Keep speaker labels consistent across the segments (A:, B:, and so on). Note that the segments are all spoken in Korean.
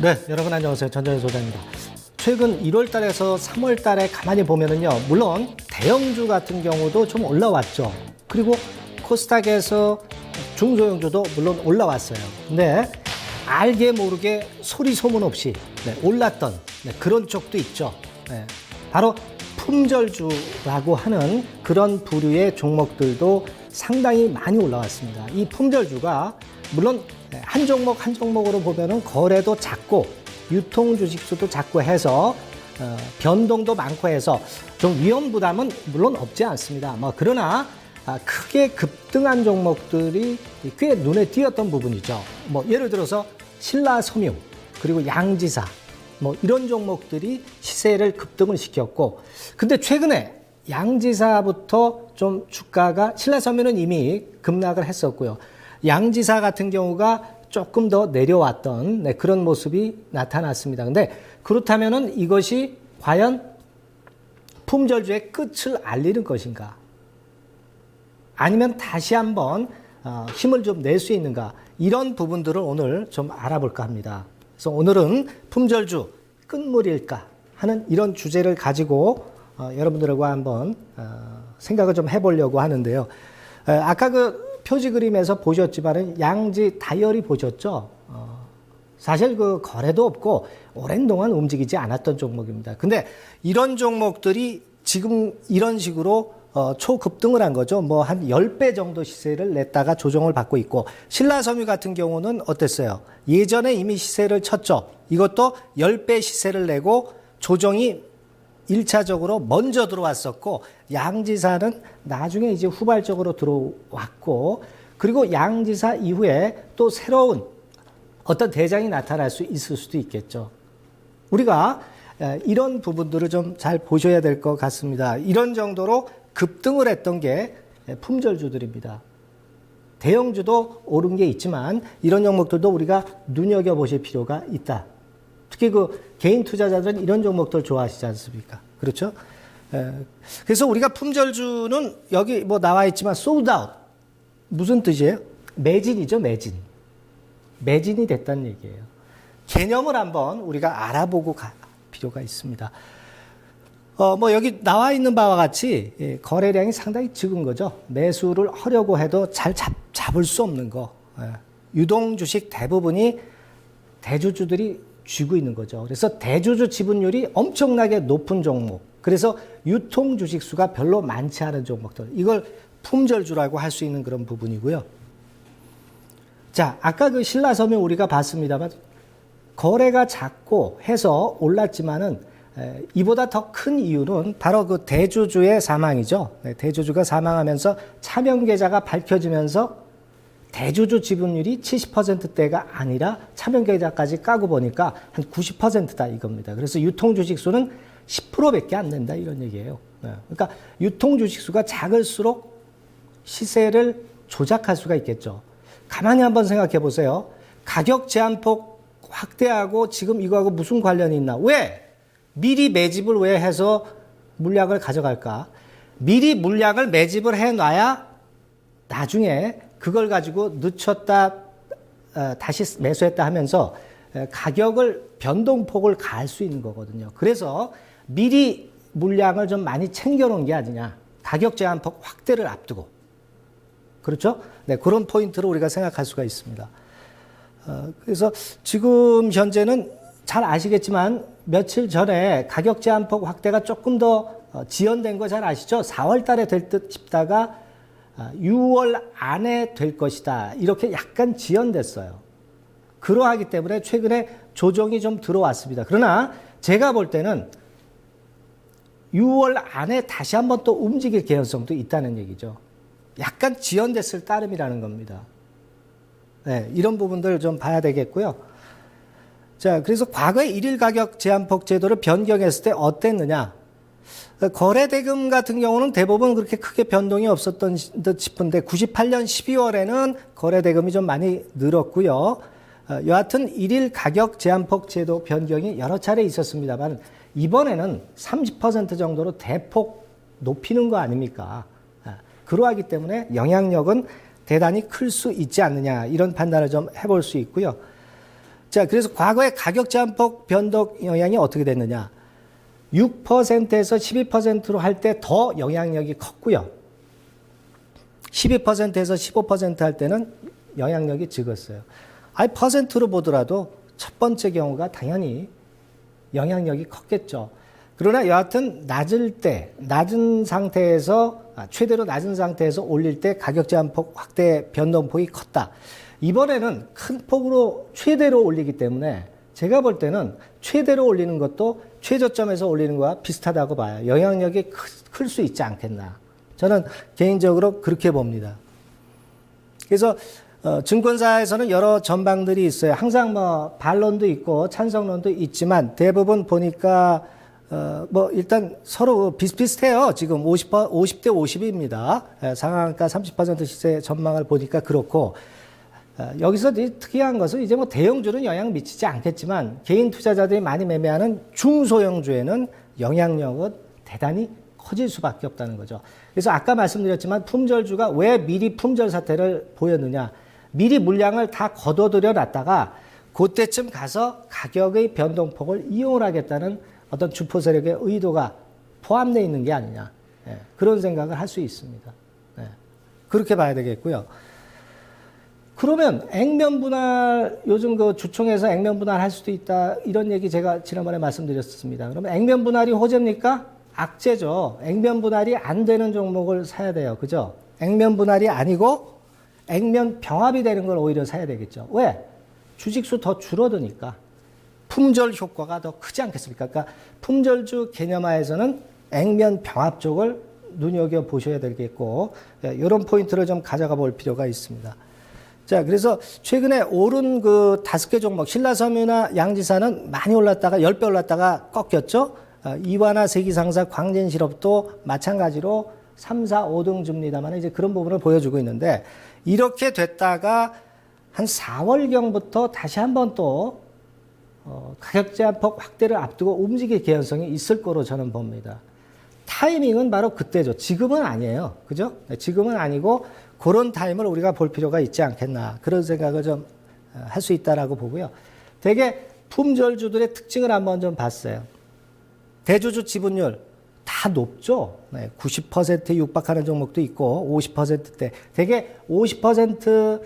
A: 네, 여러분 안녕하세요. 전정현 소장입니다. 최근 1월 달에서 3월 달에 가만히 보면은요, 물론 대형주 같은 경우도 좀 올라왔죠. 그리고 코스닥에서 중소형주도 물론 올라왔어요. 근데 알게 모르게 소리 소문 없이 올랐던 그런 쪽도 있죠. 바로 품절주라고 하는 그런 부류의 종목들도 상당히 많이 올라왔습니다. 이 품절주가 물론 한 종목 한 종목으로 보면은 거래도 작고 유통 주식수도 작고 해서 변동도 많고 해서 좀 위험 부담은 물론 없지 않습니다. 그러나 크게 급등한 종목들이 꽤 눈에 띄었던 부분이죠. 예를 들어서 신라섬유 그리고 양지사 이런 종목들이 시세를 급등을 시켰고, 근데 최근에 양지사부터 좀 주가가, 신라섬유는 이미 급락을 했었고요. 양지사 같은 경우가 조금 더 내려왔던 그런 모습이 나타났습니다. 근데 그렇다면은 이것이 과연 품절주의 끝을 알리는 것인가? 아니면 다시 한번 힘을 좀 낼 수 있는가? 이런 부분들을 오늘 좀 알아볼까 합니다. 그래서 오늘은 품절주 끝물일까 하는 이런 주제를 가지고 여러분들과 한번 생각을 좀 해보려고 하는데요. 아까 그 표지 그림에서 보셨지만은 양지 다이어리 보셨죠? 사실 그 거래도 없고 오랜 동안 움직이지 않았던 종목입니다. 근데 이런 종목들이 지금 이런 식으로 초급등을 한 거죠. 한 10배 정도 시세를 냈다가 조정을 받고 있고, 신라섬유 같은 경우는 어땠어요? 예전에 이미 시세를 쳤죠. 이것도 10배 시세를 내고 조정이 1차적으로 먼저 들어왔었고, 양지사는 나중에 이제 후발적으로 들어왔고, 그리고 양지사 이후에 또 새로운 어떤 대장이 나타날 수 있을 수도 있겠죠. 우리가 이런 부분들을 좀 잘 보셔야 될 것 같습니다. 이런 정도로 급등을 했던 게 품절주들입니다. 대형주도 오른 게 있지만 이런 종목들도 우리가 눈여겨보실 필요가 있다. 특히 그 개인 투자자들은 이런 종목들 좋아하시지 않습니까? 그렇죠? 그래서 우리가 품절주는 여기 나와 있지만 sold out. 무슨 뜻이에요? 매진이죠, 매진. 매진이 됐다는 얘기예요. 개념을 한번 우리가 알아보고 갈 필요가 있습니다. 여기 나와 있는 바와 같이 거래량이 상당히 적은 거죠. 매수를 하려고 해도 잘 잡을 수 없는 거. 유동 주식 대부분이 대주주들이 쥐고 있는 거죠. 그래서 대주주 지분율이 엄청나게 높은 종목. 그래서 유통 주식 수가 별로 많지 않은 종목들. 이걸 품절주라고 할 수 있는 그런 부분이고요. 자, 아까 그 신라섬유 우리가 봤습니다만 거래가 작고 해서 올랐지만은 이보다 더 큰 이유는 바로 그 대주주의 사망이죠. 대주주가 사망하면서 차명 계좌가 밝혀지면서 대주주 지분율이 70%대가 아니라 차명 계좌까지 까고 보니까 한 90%다 이겁니다. 그래서 유통 주식 수는 10%밖에 안 된다 이런 얘기예요. 그러니까 유통 주식 수가 작을수록 시세를 조작할 수가 있겠죠. 가만히 한번 생각해 보세요. 가격 제한폭 확대하고 지금 이거하고 무슨 관련이 있나? 왜? 미리 매집을 왜 해서 물량을 가져갈까? 미리 물량을 매집을 해놔야 나중에 그걸 가지고 늦췄다 다시 매수했다 하면서 가격을 변동폭을 가할 수 있는 거거든요. 그래서 미리 물량을 좀 많이 챙겨놓은 게 아니냐. 가격 제한폭 확대를 앞두고. 그렇죠? 네, 그런 포인트로 우리가 생각할 수가 있습니다. 그래서 지금 현재는 잘 아시겠지만 며칠 전에 가격 제한폭 확대가 조금 더 지연된 거 잘 아시죠? 4월 달에 될 듯 싶다가 6월 안에 될 것이다. 이렇게 약간 지연됐어요. 그러하기 때문에 최근에 조정이 좀 들어왔습니다. 그러나 제가 볼 때는 6월 안에 다시 한번 또 움직일 개연성도 있다는 얘기죠. 약간 지연됐을 따름이라는 겁니다. 네, 이런 부분들 좀 봐야 되겠고요. 자, 그래서 과거에 일일 가격 제한폭 제도를 변경했을 때 어땠느냐? 거래대금 같은 경우는 대부분 그렇게 크게 변동이 없었던 듯 싶은데 98년 12월에는 거래대금이 좀 많이 늘었고요. 여하튼 일일 가격 제한폭 제도 변경이 여러 차례 있었습니다만 이번에는 30% 정도로 대폭 높이는 거 아닙니까? 그러하기 때문에 영향력은 대단히 클 수 있지 않느냐 이런 판단을 좀 해볼 수 있고요. 자, 그래서 과거의 가격 제한폭 변동 영향이 어떻게 됐느냐. 6%에서 12%로 할 때 더 영향력이 컸고요. 12%에서 15% 할 때는 영향력이 적었어요. 아니, 퍼센트로 보더라도 첫 번째 경우가 당연히 영향력이 컸겠죠. 그러나 여하튼 낮은 상태에서, 최대로 낮은 상태에서 올릴 때 가격 제한폭 확대 변동폭이 컸다. 이번에는 큰 폭으로 최대로 올리기 때문에 제가 볼 때는 최대로 올리는 것도 최저점에서 올리는 거와 비슷하다고 봐요. 영향력이 클 수 있지 않겠나. 저는 개인적으로 그렇게 봅니다. 그래서 증권사에서는 여러 전방들이 있어요. 항상 뭐 반론도 있고 찬성론도 있지만 대부분 보니까 뭐 일단 서로 비슷비슷해요. 지금 50대 50입니다. 상한가 30% 시세 전망을 보니까 그렇고 여기서 특이한 것은 이제 뭐 대형주는 영향 미치지 않겠지만 개인 투자자들이 많이 매매하는 중소형주에는 영향력은 대단히 커질 수밖에 없다는 거죠. 그래서 아까 말씀드렸지만 품절주가 왜 미리 품절 사태를 보였느냐. 미리 물량을 다 걷어들여 놨다가 그때쯤 가서 가격의 변동폭을 이용을 하겠다는 어떤 주포 세력의 의도가 포함되어 있는 게 아니냐. 그런 생각을 할 수 있습니다. 그렇게 봐야 되겠고요. 그러면 액면 분할, 요즘 그 주총에서 액면 분할 할 수도 있다. 이런 얘기 제가 지난번에 말씀드렸습니다. 그러면 액면 분할이 호재입니까? 악재죠. 액면 분할이 안 되는 종목을 사야 돼요. 그죠? 액면 분할이 아니고 액면 병합이 되는 걸 오히려 사야 되겠죠. 왜? 주식수 더 줄어드니까. 품절 효과가 더 크지 않겠습니까? 그러니까 품절주 개념하에서는 액면 병합 쪽을 눈여겨보셔야 되겠고, 이런 포인트를 좀 가져가 볼 필요가 있습니다. 자, 그래서 최근에 오른 그 5개 종목, 신라섬유나 양지사는 많이 올랐다가 10배 올랐다가 꺾였죠. 이화나 세기상사, 광진실업도 마찬가지로 3, 4, 5등 줍니다만 이제 그런 부분을 보여주고 있는데 이렇게 됐다가 한 4월경부터 다시 한번 또 가격 제한폭 확대를 앞두고 움직일 개연성이 있을 거로 저는 봅니다. 타이밍은 바로 그때죠. 지금은 아니에요. 그죠? 지금은 아니고 그런 타임을 우리가 볼 필요가 있지 않겠나. 그런 생각을 좀 할 수 있다라고 보고요. 되게 품절주들의 특징을 한번 좀 봤어요. 대주주 지분율 다 높죠. 90%에 육박하는 종목도 있고 50%대. 되게 50%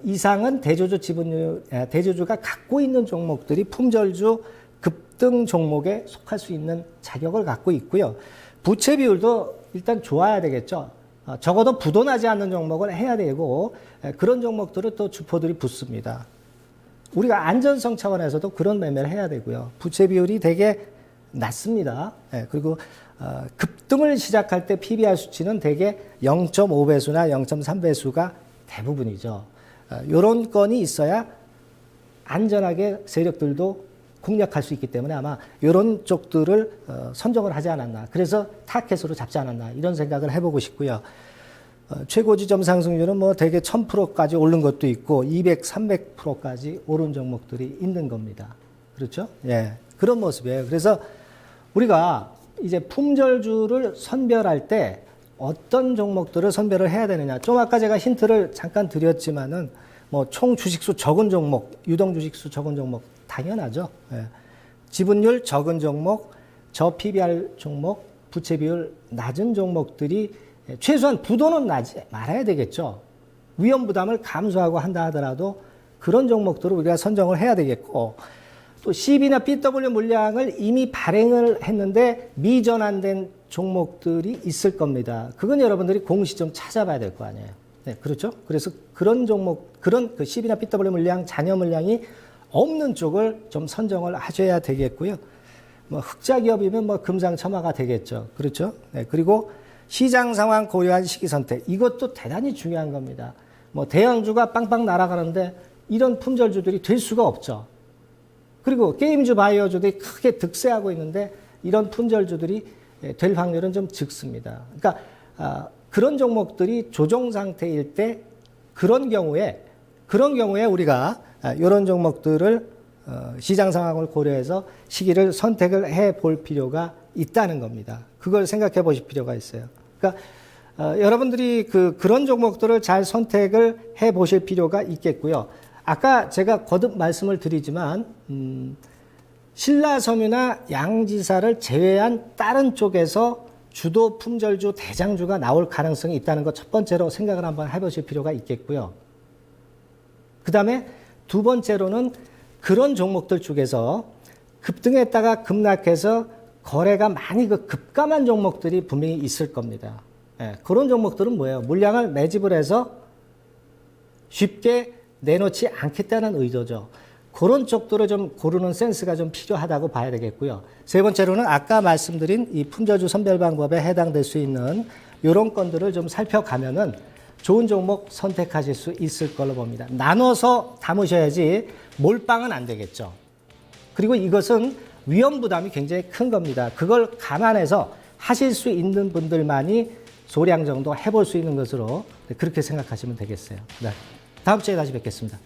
A: 이상은 대주주 지분율, 대주주가 갖고 있는 종목들이 품절주 급등 종목에 속할 수 있는 자격을 갖고 있고요. 부채 비율도 일단 좋아야 되겠죠. 적어도 부도나지 않는 종목을 해야 되고 그런 종목들을 또 주포들이 붙습니다. 우리가 안전성 차원에서도 그런 매매를 해야 되고요. 부채 비율이 되게 낮습니다. 그리고 급등을 시작할 때 PBR 수치는 되게 0.5배수나 0.3배수가 대부분이죠. 이런 건이 있어야 안전하게 세력들도 공략할 수 있기 때문에 아마 이런 쪽들을 선정을 하지 않았나. 그래서 타켓으로 잡지 않았나. 이런 생각을 해보고 싶고요. 최고 지점 상승률은 뭐 대개 1000%까지 오른 것도 있고 200, 300%까지 오른 종목들이 있는 겁니다. 그렇죠? 예. 그런 모습이에요. 그래서 우리가 이제 품절주를 선별할 때 어떤 종목들을 선별을 해야 되느냐. 좀 아까 제가 힌트를 잠깐 드렸지만은 뭐 총 주식수 적은 종목, 유동 주식수 적은 종목 당연하죠. 예. 지분율 적은 종목, 저 PBR 종목, 부채 비율 낮은 종목들이 최소한 부도는 나지 말아야 되겠죠. 위험 부담을 감소하고 한다 하더라도 그런 종목들을 우리가 선정을 해야 되겠고 또 CB나 BW 물량을 이미 발행을 했는데 미전환된 종목들이 있을 겁니다. 그건 여러분들이 공시점 찾아봐야 될 거 아니에요. 네, 그렇죠? 그래서 그런 종목, 그런 그 CB나 BW 물량, 잔여 물량이 없는 쪽을 좀 선정을 하셔야 되겠고요. 뭐 흑자 기업이면 뭐 금상첨화가 되겠죠. 그렇죠? 네, 그리고 시장 상황 고려한 시기 선택. 이것도 대단히 중요한 겁니다. 뭐 대형주가 빵빵 날아가는데 이런 품절주들이 될 수가 없죠. 그리고 게임주 바이오주들이 크게 득세하고 있는데 이런 품절주들이 될 확률은 좀 적습니다. 그러니까 그런 종목들이 조정 상태일 때 그런 경우에 우리가 이런 종목들을 시장 상황을 고려해서 시기를 선택을 해 볼 필요가 있다는 겁니다. 그걸 생각해 보실 필요가 있어요. 그러니까 여러분들이 그런 종목들을 잘 선택을 해 보실 필요가 있겠고요. 아까 제가 거듭 말씀을 드리지만 신라섬유나 양지사를 제외한 다른 쪽에서 주도 품절주, 대장주가 나올 가능성이 있다는 것 첫 번째로 생각을 한번 해보실 필요가 있겠고요. 그 다음에 두 번째로는 그런 종목들 중에서 급등했다가 급락해서 거래가 많이 급감한 종목들이 분명히 있을 겁니다. 예, 그런 종목들은 뭐예요? 물량을 매집을 해서 쉽게 내놓지 않겠다는 의도죠. 그런 쪽들을 좀 고르는 센스가 좀 필요하다고 봐야 되겠고요. 세 번째로는 아까 말씀드린 이 품절주 선별 방법에 해당될 수 있는 이런 건들을 좀 살펴가면은 좋은 종목 선택하실 수 있을 걸로 봅니다. 나눠서 담으셔야지 몰빵은 안 되겠죠. 그리고 이것은 위험 부담이 굉장히 큰 겁니다. 그걸 감안해서 하실 수 있는 분들만이 소량 정도 해볼 수 있는 것으로 그렇게 생각하시면 되겠어요. 네. 다음 주에 다시 뵙겠습니다.